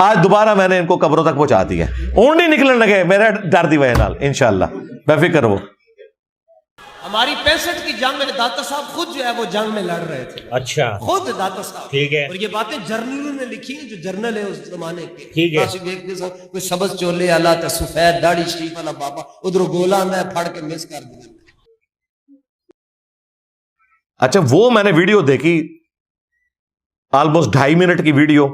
آج دوبارہ میں نے ان کو قبروں تک پہنچا دیا. اونڈی نکلنے لگے میرے ڈر دی وجہ نال. انشاءاللہ بے فکر ہو. ہماری 65 کی جنگ میں داتا صاحب خود جو ہے وہ جنگ میں لڑ رہے تھے. اچھا خود داتا صاحب. ٹھیک ہے. اور یہ باتیں جرنلوں نے لکھی ہیں جو جرنل ہے اس زمانے کے. ٹھیک ہے. کوئی سبز چولے اللہ تے سفید داڑھی شریف والا بابا ادھر گولا آندا ہے پھڑ کے مس کر دیا. اچھا وہ میں نے ویڈیو دیکھی آلموسٹ 2.5 منٹ کی ویڈیو.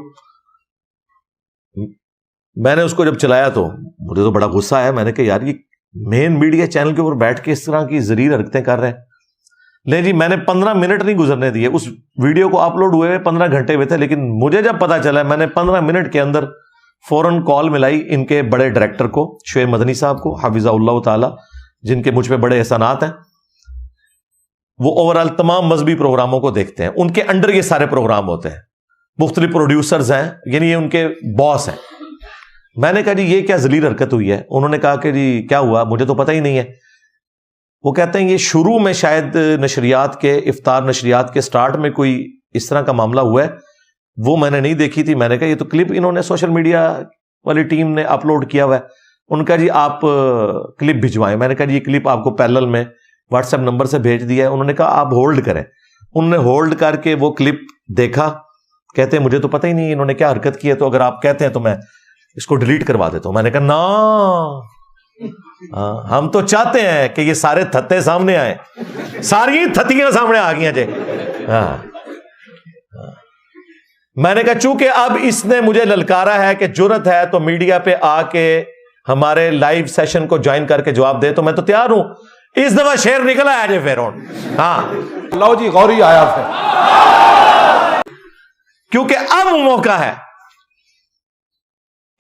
میں نے اس کو جب چلایا تو مجھے تو بڑا غصہ آیا. میں نے کہا یار یہ مین میڈیا چینل کے اوپر بیٹھ کے اس طرح کی زریر حرکتیں کر رہے ہیں. نہیں جی میں نے 15 منٹ نہیں گزرنے دیے. اس ویڈیو کو اپلوڈ ہوئے 15 گھنٹے ہوئے تھے, لیکن مجھے جب پتا چلا میں نے 15 منٹ کے اندر فوراً کال ملائی ان کے بڑے ڈائریکٹر کو, شعیب مدنی صاحب کو حفظہ اللہ تعالی, جن کے مجھ پہ بڑے احسانات ہیں. وہ اوورال تمام مذہبی پروگراموں کو دیکھتے ہیں, ان کے انڈر یہ سارے پروگرام ہوتے ہیں, مختلف پروڈیوسرز ہیں, یعنی یہ ان کے باس ہیں. میں نے کہا جی یہ کیا ذلیل حرکت ہوئی ہے؟ انہوں نے کہا کہ جی کیا ہوا, مجھے تو پتہ ہی نہیں ہے. وہ کہتے ہیں یہ شروع میں شاید نشریات کے افطار نشریات کے سٹارٹ میں کوئی اس طرح کا معاملہ ہوا ہے, وہ میں نے نہیں دیکھی تھی. میں نے کہا یہ تو کلپ انہوں نے سوشل میڈیا والی ٹیم نے اپلوڈ کیا ہوا ہے. ان کا جی آپ کلپ بھجوائیں. میں نے کہا جی یہ کلپ آپ کو پیرلل میں واٹس ایپ نمبر سے بھیج دیا ہے. انہوں نے کہا آپ ہولڈ کریں. انہوں نے ہولڈ کر کے وہ کلپ دیکھا. کہتے ہیں مجھے تو پتہ ہی نہیں انہوں نے کیا حرکت کی ہے, تو اگر آپ کہتے ہیں تو میں اس کو ڈیلیٹ کروا دیتا ہوں. میں نے کہا نا ہم تو چاہتے ہیں کہ یہ سارے تھتے سامنے آئیں, ساری تھتیاں سامنے آ گئی ہیں جی. ہاں میں نے کہا چونکہ اب اس نے مجھے للکارا ہے کہ جرت ہے تو میڈیا پہ آ کے ہمارے لائیو سیشن کو جوائن کر کے جواب دے, تو میں تو تیار ہوں. اس دفعہ شیر نکلا ہے جی فیرون. ہاں لو جی غوری آیا پھر, کیونکہ اب موقع ہے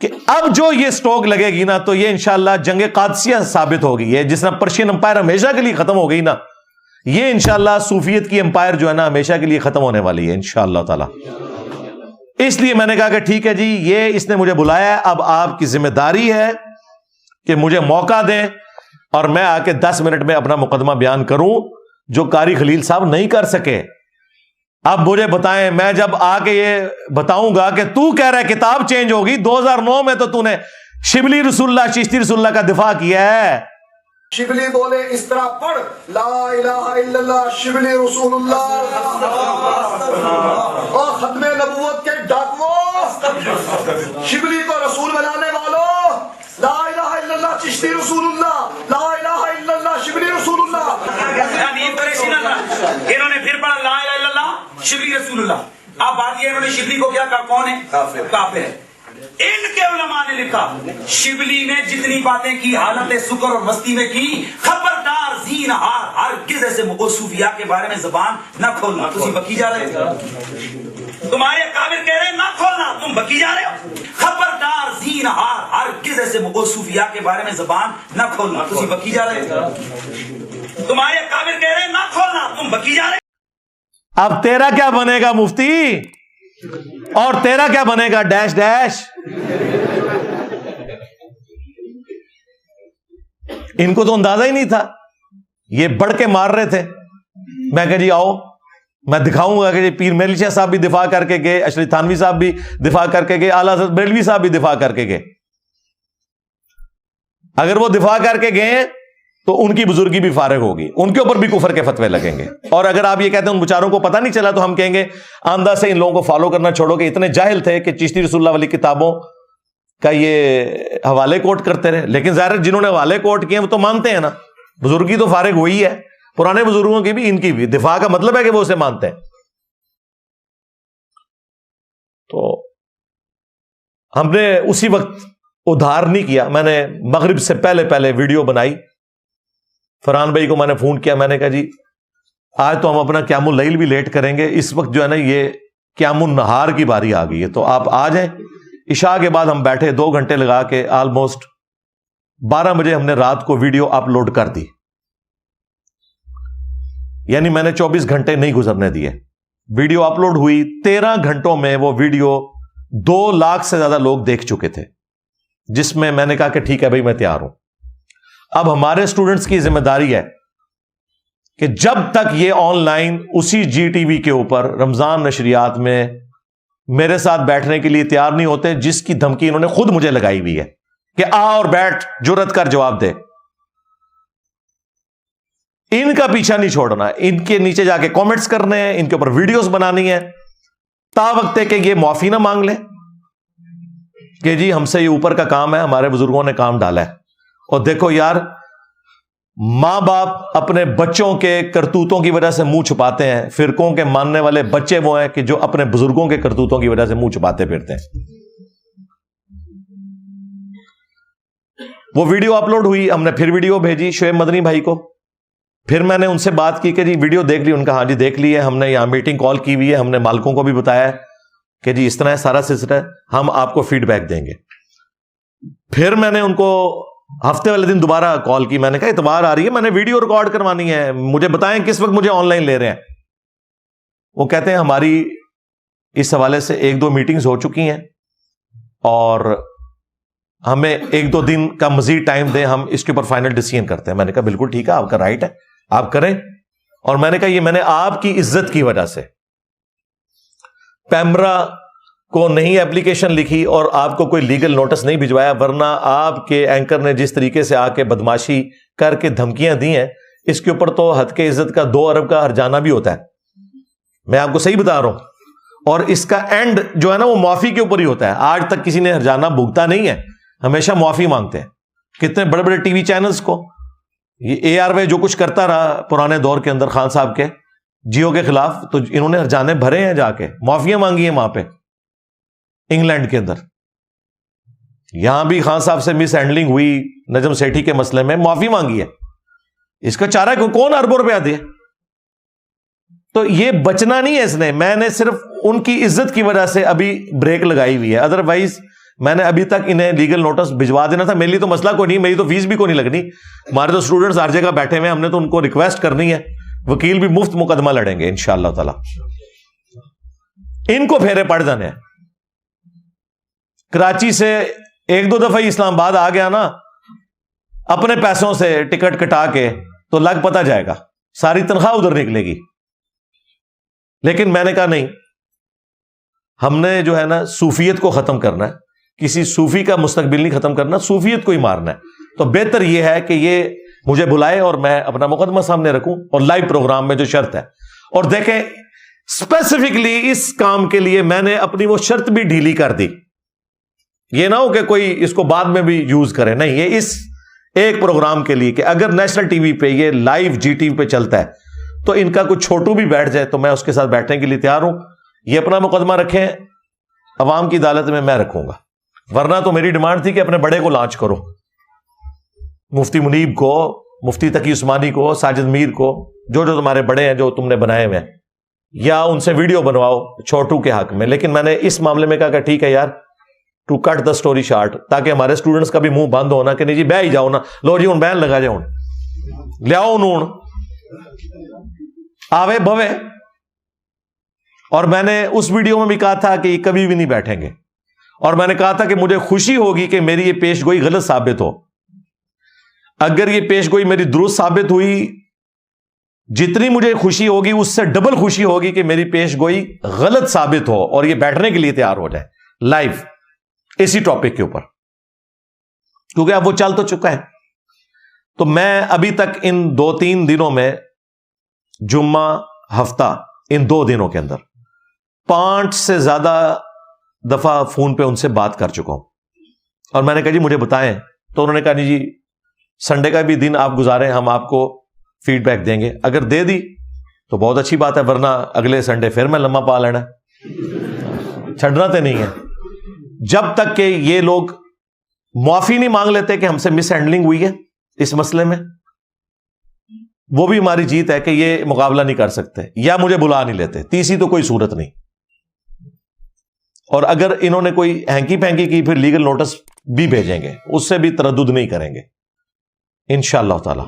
کہ اب جو یہ سٹوک لگے گی نا تو یہ انشاءاللہ جنگ قادسیہ ثابت ہوگی. ہے جس طرح پرشین امپائر ہمیشہ کے لیے ختم ہو گئی نا, یہ انشاءاللہ صوفیت کی امپائر جو ہے نا ہمیشہ کے لیے ختم ہونے والی ہے انشاءاللہ تعالی. اس لیے میں نے کہا کہ ٹھیک ہے جی یہ اس نے مجھے بلایا ہے, اب آپ کی ذمہ داری ہے کہ مجھے موقع دیں اور میں آ کے 10 منٹ میں اپنا مقدمہ بیان کروں جو قاری خلیل صاحب نہیں کر سکے. اب مجھے بتائیں, میں جب آ کے یہ بتاؤں گا کہ تو کہہ رہا ہے کتاب چینج ہوگی, 2009 میں تو نے شبلی رسول اللہ چشتی رسول اللہ کا دفاع کیا ہے. شبلی بولے اس طرح پڑھ لا الہ الا اللہ شبلی رسول اللہ, اور ختم نبوت کے ڈاکووں شبلی کو رسول بنانے والوں, لا الہ الا اللہ چشتی رسول اللہ, لا الہ الا اللہ شبلی رسول اللہ. انہوں نے پھر پڑھا لا الہ الا اللہ شبلی رسول اللہ. آپ بات یہ انہوں نے شبلی کو کیا کہا, کون ہے؟ کافر ہے. ان کے علماء نے لکھا شبلی نے جتنی باتیں کی حالت سکر اور مستی میں کی, خبردار زین ہار ہرگز ایسے صوفیاء کے بارے میں زبان نہ کھولنا. تم بکی جا رہے ہو, تمہارے کافر کہہ رہے ہیں نہ کھولنا, تم بکی جا رہے ہو. خبردار زین ہار ہرگز ایسے صوفیاء کے بارے میں زبان نہ کھولنا. تم بکی جا رہے ہو, تمہارے کافر کہہ رہے ہیں نہ کھولنا, تم بکی جا رہے ہو. اب تیرا کیا بنے گا مفتی, اور تیرا کیا بنے گا ڈیش ڈیش. ان کو تو اندازہ ہی نہیں تھا, یہ بڑھ کے مار رہے تھے. میں کہ جی آؤ میں دکھاؤں گا کہ جی پیر میلی شاہ صاحب بھی دفاع کر کے گئے, اشرف تھانوی صاحب بھی دفاع کر کے گئے, اعلیٰ حضرت بریلوی صاحب بھی دفاع کر کے گئے. اگر وہ دفاع کر کے گئے تو ان کی بزرگی بھی فارغ ہوگی, ان کے اوپر بھی کفر کے فتوے لگیں گے. اور اگر آپ یہ کہتے ہیں ان بیچاروں کو پتہ نہیں چلا, تو ہم کہیں گے آندہ سے ان لوگوں کو فالو کرنا چھوڑو کہ اتنے جاہل تھے کہ چشتی رسول اللہ والی کتابوں کا یہ حوالے کوٹ کرتے رہے. لیکن ظاہر جنہوں نے حوالے کوٹ کیے وہ تو مانتے ہیں نا, بزرگی تو فارغ ہوئی ہے, پرانے بزرگوں کی بھی ان کی بھی. دفاع کا مطلب ہے کہ وہ اسے مانتے ہیں. تو ہم نے اسی وقت ادھار نہیں کیا. میں نے مغرب سے پہلے ویڈیو بنائی, فرحان بھائی کو میں نے فون کیا, میں نے کہا جی آج تو ہم اپنا قیام اللیل بھی لیٹ کریں گے, اس وقت جو ہے نا یہ قیام النہار کی باری آ گئی ہے, تو آپ آ جائیں. عشاء کے بعد ہم بیٹھے 2 گھنٹے لگا کے آلموسٹ 12 بجے ہم نے رات کو ویڈیو اپلوڈ کر دی. یعنی میں نے 24 گھنٹے نہیں گزرنے دیے. ویڈیو اپلوڈ ہوئی 13 گھنٹوں میں وہ ویڈیو 2 لاکھ سے زیادہ لوگ دیکھ چکے تھے, جس میں میں نے کہا کہ ٹھیک ہے بھائی میں تیار ہوں. اب ہمارے اسٹوڈنٹس کی ذمہ داری ہے کہ جب تک یہ آن لائن اسی جی ٹی وی کے اوپر رمضان نشریات میں میرے ساتھ بیٹھنے کے لیے تیار نہیں ہوتے, جس کی دھمکی انہوں نے خود مجھے لگائی ہوئی ہے کہ آ اور بیٹھ, جرت کر جواب دے. ان کا پیچھا نہیں چھوڑنا, ان کے نیچے جا کے کامنٹس کرنے ہیں, ان کے اوپر ویڈیوز بنانی ہے, تا وقت ہے کہ یہ معافی نہ مانگ لیں کہ جی ہم سے یہ اوپر کا کام ہے, ہمارے بزرگوں نے کام ڈالا ہے. اور دیکھو یار, ماں باپ اپنے بچوں کے کرتوتوں کی وجہ سے منہ چھپاتے ہیں, فرقوں کے ماننے والے بچے وہ ہیں کہ جو اپنے بزرگوں کے کرتوتوں کی وجہ سے منہ چھپاتے پھرتے ہیں. وہ ویڈیو اپلوڈ ہوئی, ہم نے پھر ویڈیو بھیجی شعیب مدنی بھائی کو, پھر میں نے ان سے بات کی کہ جی ویڈیو دیکھ لی, ان کا ہاں جی دیکھ لی ہے, ہم نے یہاں میٹنگ کال کی ہوئی ہے, ہم نے مالکوں کو بھی بتایا ہے کہ جی اس طرح ہے سارا سلسلہ ہے, ہم آپ کو فیڈ بیک دیں گے. پھر میں نے ان کو ہفتے والے دن دوبارہ کال کی, میں نے کہا اتوار آ رہی ہے, میں نے ویڈیو ریکارڈ کروانی ہے, مجھے بتائیں کس وقت مجھے آن لائن لے رہے ہیں. وہ کہتے ہیں ہماری اس حوالے سے 1-2 میٹنگز ہو چکی ہیں اور ہمیں 1-2 دن کا مزید ٹائم دیں, ہم اس کے اوپر فائنل ڈیسیژن کرتے ہیں. میں نے کہا بالکل ٹھیک ہے, آپ کا رائٹ ہے, آپ کریں. اور میں نے کہا یہ میں نے آپ کی عزت کی وجہ سے پیمرا کو نہیں اپلیکیشن لکھی اور آپ کو کوئی لیگل نوٹس نہیں بھجوایا, ورنہ آپ کے اینکر نے جس طریقے سے آ کے بدماشی کر کے دھمکیاں دی ہیں, اس کے اوپر تو حد کے عزت کا 2 ارب کا ہرجانہ بھی ہوتا ہے. میں آپ کو صحیح بتا رہا ہوں. اور اس کا اینڈ جو ہے نا وہ معافی کے اوپر ہی ہوتا ہے. آج تک کسی نے ہرجانہ بھگتا نہیں ہے, ہمیشہ معافی مانگتے ہیں. کتنے بڑے بڑے ٹی وی چینلز کو یہ اے آر وائی جو کچھ کرتا رہا پرانے دور کے اندر خان صاحب کے جیو کے خلاف, تو انہوں نے ہرجانے بھرے ہیں, جا کے معافیاں مانگی ہیں وہاں پہ انگلینڈ کے اندر. یہاں بھی خان صاحب سے مس ہینڈلنگ ہوئی نجم سیٹھی کے مسئلے میں, معافی مانگی ہے. اس کا چارہ کون اربوں روپیہ دے. تو یہ بچنا نہیں ہے اس نے, میں نے صرف ان کی عزت کی وجہ سے ابھی بریک لگائی ہوئی ہے, ادروائز میں نے ابھی تک انہیں لیگل نوٹس بھجوا دینا تھا. میرے لیے تو مسئلہ کوئی نہیں, میری تو فیس بھی کوئی نہیں لگنی, ہمارے تو اسٹوڈنٹس ہر جگہ بیٹھے ہوئے ہیں, ہم نے تو ان کو ریکویسٹ کرنی ہے, وکیل بھی مفت مقدمہ لڑیں گے انشاءاللہ تعالی. ان کو پھیرے پڑ جانے ہیں. کراچی سے 1-2 دفعہ اسلام آباد آ گیا نا اپنے پیسوں سے ٹکٹ کٹا کے, تو لگ پتا جائے گا, ساری تنخواہ ادھر نکلے گی. لیکن میں نے کہا نہیں, ہم نے جو ہے نا صوفیت کو ختم کرنا ہے, کسی صوفی کا مستقبل نہیں ختم کرنا, صوفیت کو ہی مارنا ہے. تو بہتر یہ ہے کہ یہ مجھے بلائے اور میں اپنا مقدمہ سامنے رکھوں, اور لائیو پروگرام میں جو شرط ہے. اور دیکھیں اسپیسیفکلی اس کام کے لیے میں نے اپنی وہ شرط بھی ڈھیلی کر دی. یہ نہ ہو کہ کوئی اس کو بعد میں بھی یوز کرے, نہیں, یہ اس ایک پروگرام کے لیے کہ اگر نیشنل ٹی وی پہ یہ لائیو جی ٹی وی پہ چلتا ہے تو ان کا کوئی چھوٹو بھی بیٹھ جائے تو میں اس کے ساتھ بیٹھنے کے لیے تیار ہوں. یہ اپنا مقدمہ رکھیں, عوام کی عدالت میں میں رکھوں گا. ورنہ تو میری ڈیمانڈ تھی کہ اپنے بڑے کو لانچ کرو, مفتی منیب کو, مفتی تقی عثمانی کو, ساجد میر کو, جو تمہارے بڑے ہیں جو تم نے بنائے ہوئے ہیں, یا ان سے ویڈیو بنواؤ چھوٹو کے حق میں. لیکن میں نے اس معاملے میں کہا کہ ٹھیک ہے یار, to cut the story short, تاکہ ہمارے اسٹوڈنٹس کا بھی منہ بند ہونا کہ نہیں جی بہ ہی جاؤ نا, لو جی ہوں بین لگا جاؤ, لیاؤ نون آوے بوے. اور میں نے اس ویڈیو میں بھی کہا تھا کہ یہ کبھی بھی نہیں بیٹھیں گے, اور میں نے کہا تھا کہ مجھے خوشی ہوگی کہ میری یہ پیش گوئی غلط ثابت ہو. اگر یہ پیش گوئی میری درست ثابت ہوئی, جتنی مجھے خوشی ہوگی اس سے ڈبل خوشی ہوگی کہ میری پیش گوئی غلط ثابت ہو اور یہ بیٹھنے کے لیے تیار ہو جائے لائیو اسی ٹاپک کے اوپر, کیونکہ اب وہ چل تو چکا ہے. تو میں ابھی تک ان 2-3 دنوں میں, جمعہ ہفتہ, ان 2 دنوں کے اندر 5 سے زیادہ دفعہ فون پہ ان سے بات کر چکا ہوں. اور میں نے کہا جی مجھے بتائیں, تو انہوں نے کہا جی سنڈے کا بھی دن آپ گزاریں, ہم آپ کو فیڈ بیک دیں گے. اگر دے دی تو بہت اچھی بات ہے, ورنہ اگلے سنڈے پھر میں لمحہ پا لینا, چھڑنا تو نہیں ہے. جب تک کہ یہ لوگ معافی نہیں مانگ لیتے کہ ہم سے مس ہینڈلنگ ہوئی ہے اس مسئلے میں, وہ بھی ہماری جیت ہے کہ یہ مقابلہ نہیں کر سکتے یا مجھے بلا نہیں لیتے. تیسری تو کوئی صورت نہیں. اور اگر انہوں نے کوئی ہینکی پینکی کی پھر لیگل نوٹس بھی بھیجیں گے, اس سے بھی تردد نہیں کریں گے انشاءاللہ تعالی.